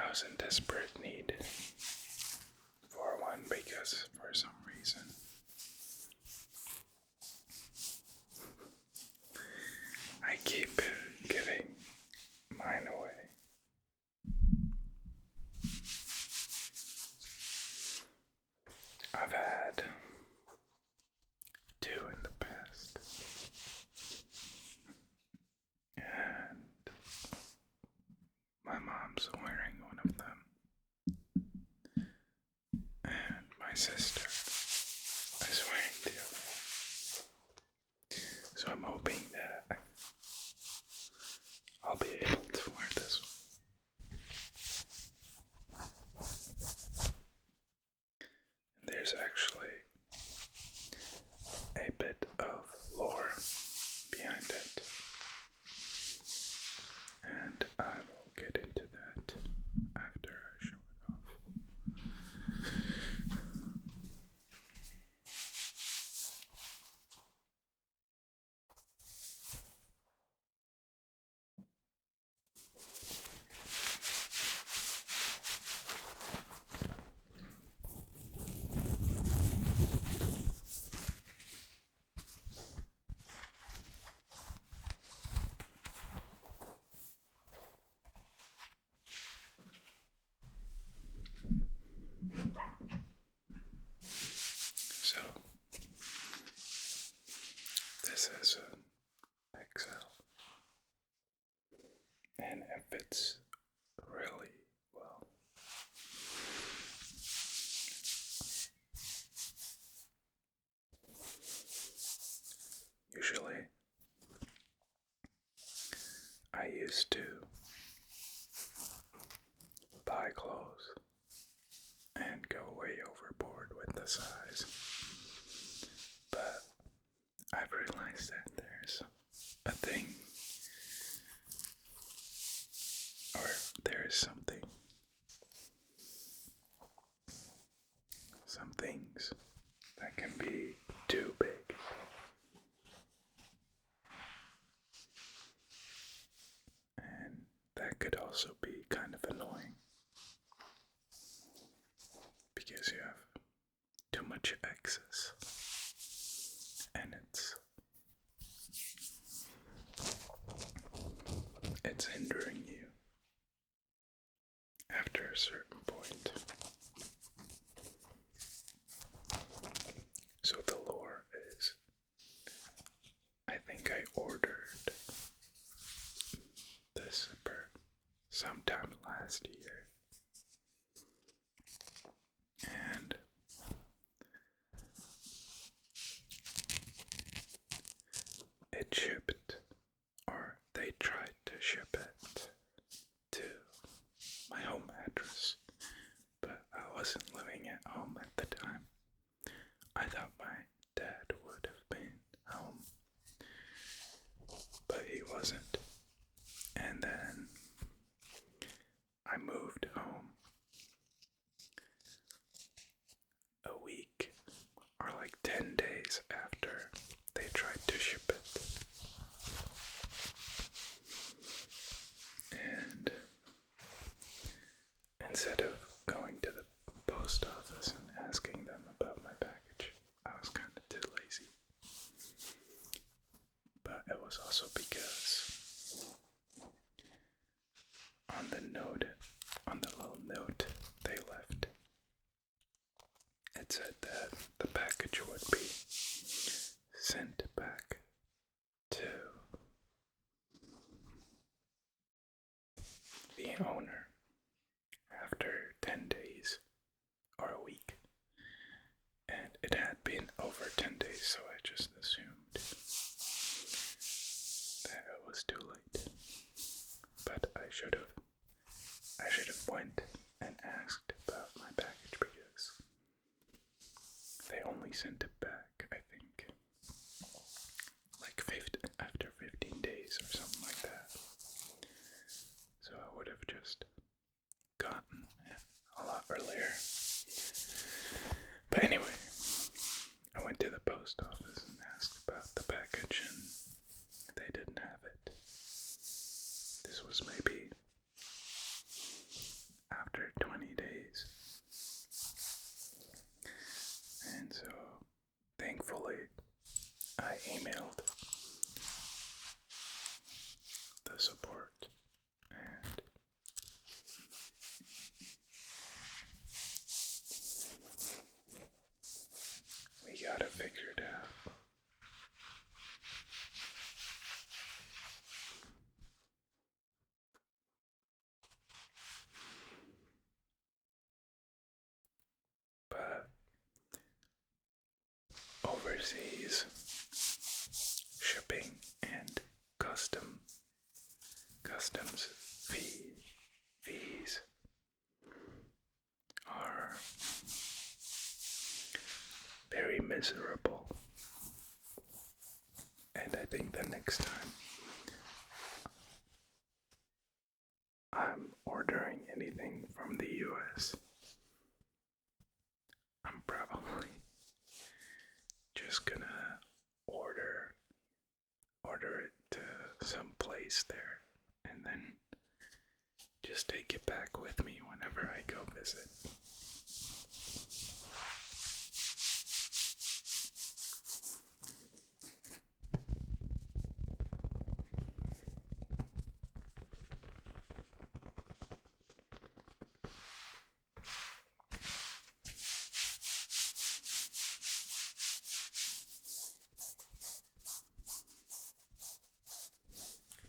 I was in desperate need for one because for some reason I keep giving mine away. I've had 2 in the past, and my mom's wearing one of them, and my sister is wearing the other. So I'm hoping that I'll be able to wear this one. There's actually a bit of lore behind it, and I will get into that after I show it off. So, this is an XL, and it fits really well. Usually, I used to buy clothes and go way overboard with the size, but I've realized that there's a thing, or there is something, some things that can be too big. And that could also be kind of annoying because you have too much excess, and it's hindering you after a certain point. So the lore is, I think I ordered this zipper sometime last year, and it shipped, or they tried to ship it to my home address, but I wasn't living at home at the time. I thought my dad would have been home, but he wasn't. And then I moved home a week or like 10 days after they tried to ship it. And instead of going to the post office and asking them about my package, I was kind of too lazy. But it was also because on the little note they left, it said that the package would be sent back to the owner after 10 days or a week. And it had been over 10 days, so I just assumed that it was too late. But I should have went and asked about my package because they only sent it back, I think, like after 15 days or something like that. So I would have just gotten it a lot earlier. But anyway, I went to the post office and asked about the package, and they didn't have it. This was maybe overseas shipping and customs fees are very miserable. And I think the next time I'm ordering anything from the US, I'm probably just gonna order it to some place there and then just take it back with me whenever I go visit.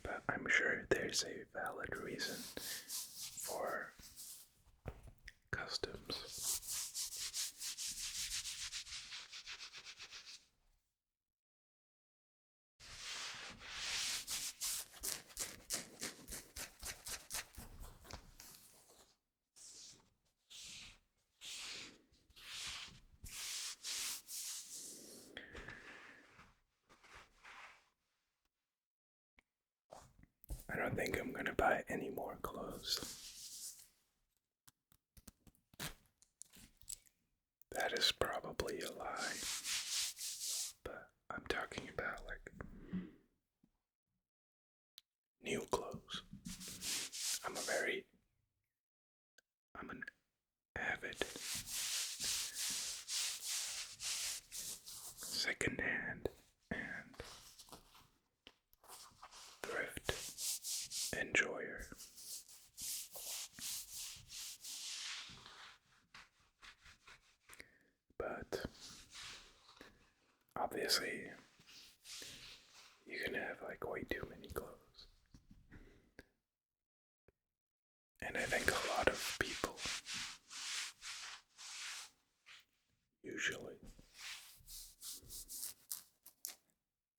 But I'm sure there's a valid reason for customs. I don't think I'm gonna buy any more clothes. That is probably a lie. But I'm talking about like new clothes. I'm an avid secondhand and thrift enjoyer. But obviously, you can have like way too many clothes. And I think a lot of people usually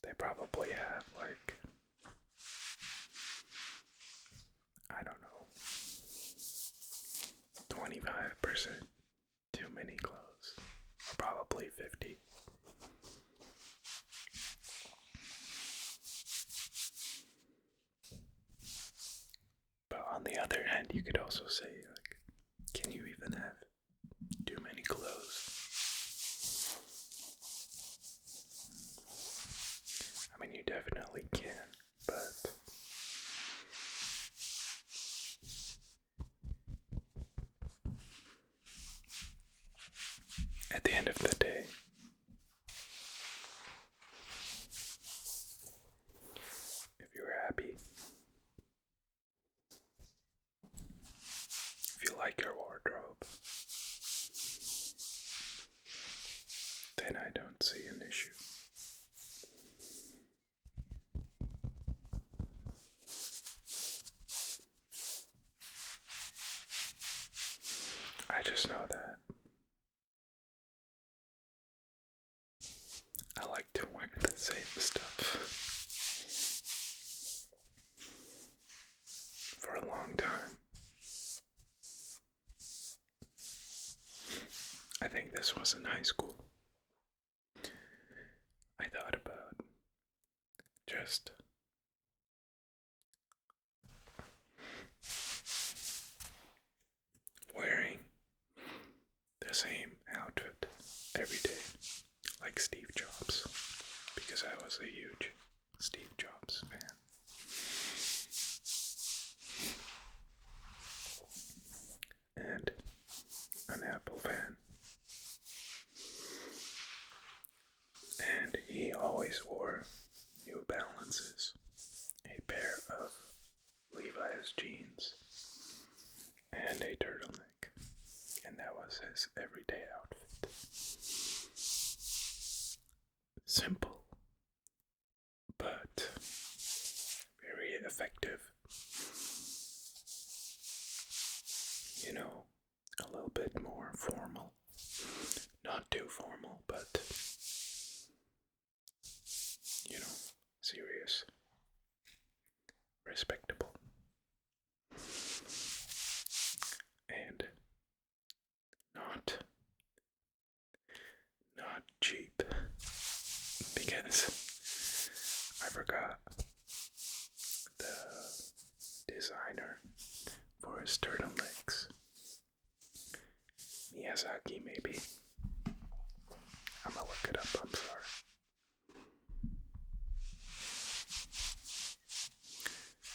they probably have like, I don't know, 25% too many clothes, or probably 50. But on the other hand, you could also say, like, can you even have too many clothes? I mean, you definitely can, but at the end of the day, if you're happy, if you like your wardrobe, then I don't see an issue. I just know that I like to wear the same stuff for a long time. I think this was in high school. I thought about just wearing the same outfit every day, like Steve Jobs, because I was a huge Steve Jobs fan. And an Apple fan. And he always wore New Balances, a pair of Levi's jeans, and a turtleneck. And that was his everyday outfit. Simple, but very effective. You know, a little bit more formal. Not too formal, but serious, respectable, and not cheap, because I forgot the designer for his turtlenecks. Miyazaki, maybe. I'm gonna look it up, I'm sorry.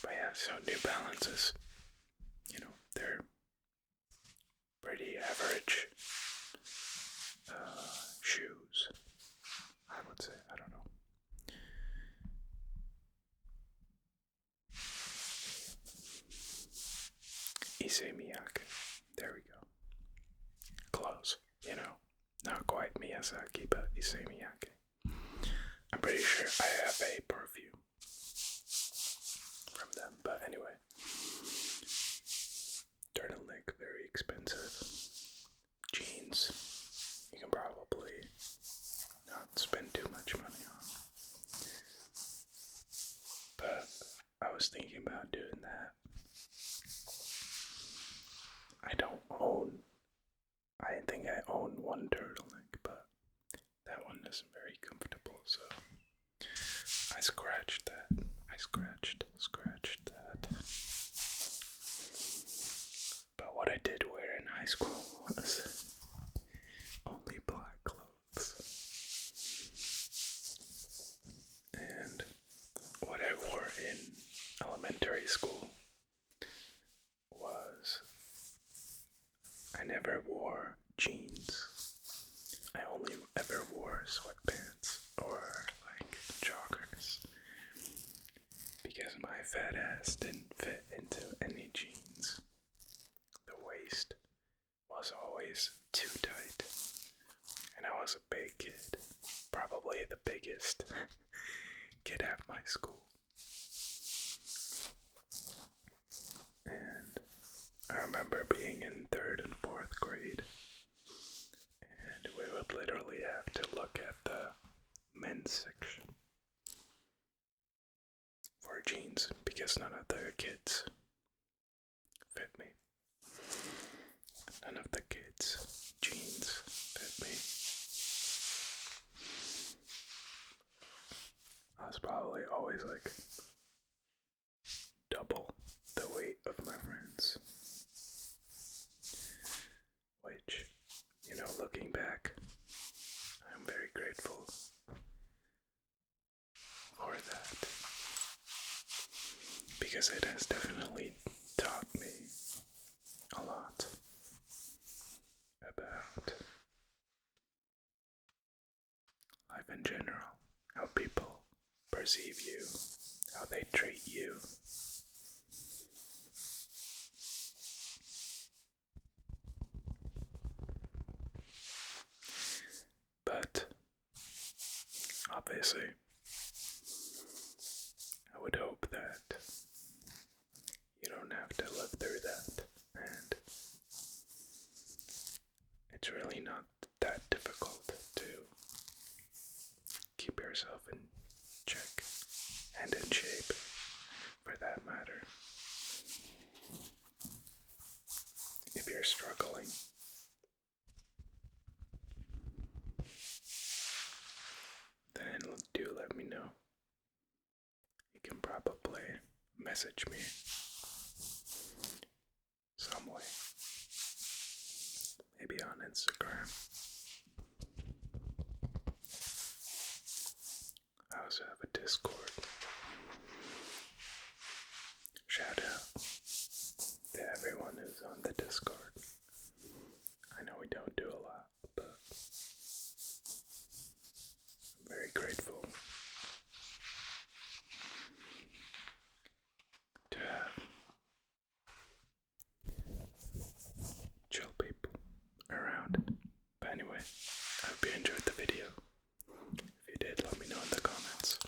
But yeah, so New Balances, they're pretty average shoes, I would say. I don't know. Issey Miyake. There we go. Close, Not quite Miyazaki, but Issey Miyake. I'm pretty sure I have a perfume from them, but anyway. Turtleneck, very expensive. Jeans, you can probably not spend too much money on. But I was thinking about doing that. I think I own one turtleneck, but that one isn't very comfortable, so I scratched that. But what I did wear in high school was only black clothes. And what I wore in elementary school was I never wore jeans. I only ever wore sweatpants or like joggers because my fat ass didn't fit into any jeans. The waist was always too tight, and I was a big kid, probably the biggest kid at my school. And I remember being in 3rd and 4th grade, and we would literally have to look at the men's section for jeans because none of the kids fit me. None of the kids' jeans fit me. I was probably always like double the weight of my friends. Which, looking back, I'm very grateful for that. Because it has definitely taught me a lot about life in general, how people perceive you, how they treat you. But obviously, I would hope that you don't have to live through that, and it's really not that difficult to keep yourself in check and in shape, for that matter. If you're struggling, then do let me know. You can probably message me some way, maybe on Instagram. I also have a Discord. Shout out to everyone who's on the Discord. I know we don't do a lot, but I'm very grateful to have chill people around. But anyway, I hope you enjoyed the video. If you did, let me know in the comments.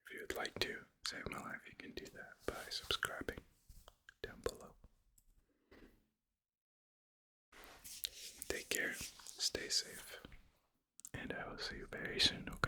If you would like to save my life, you can do that by subscribing down below. Take care, stay safe, and see you very soon, okay?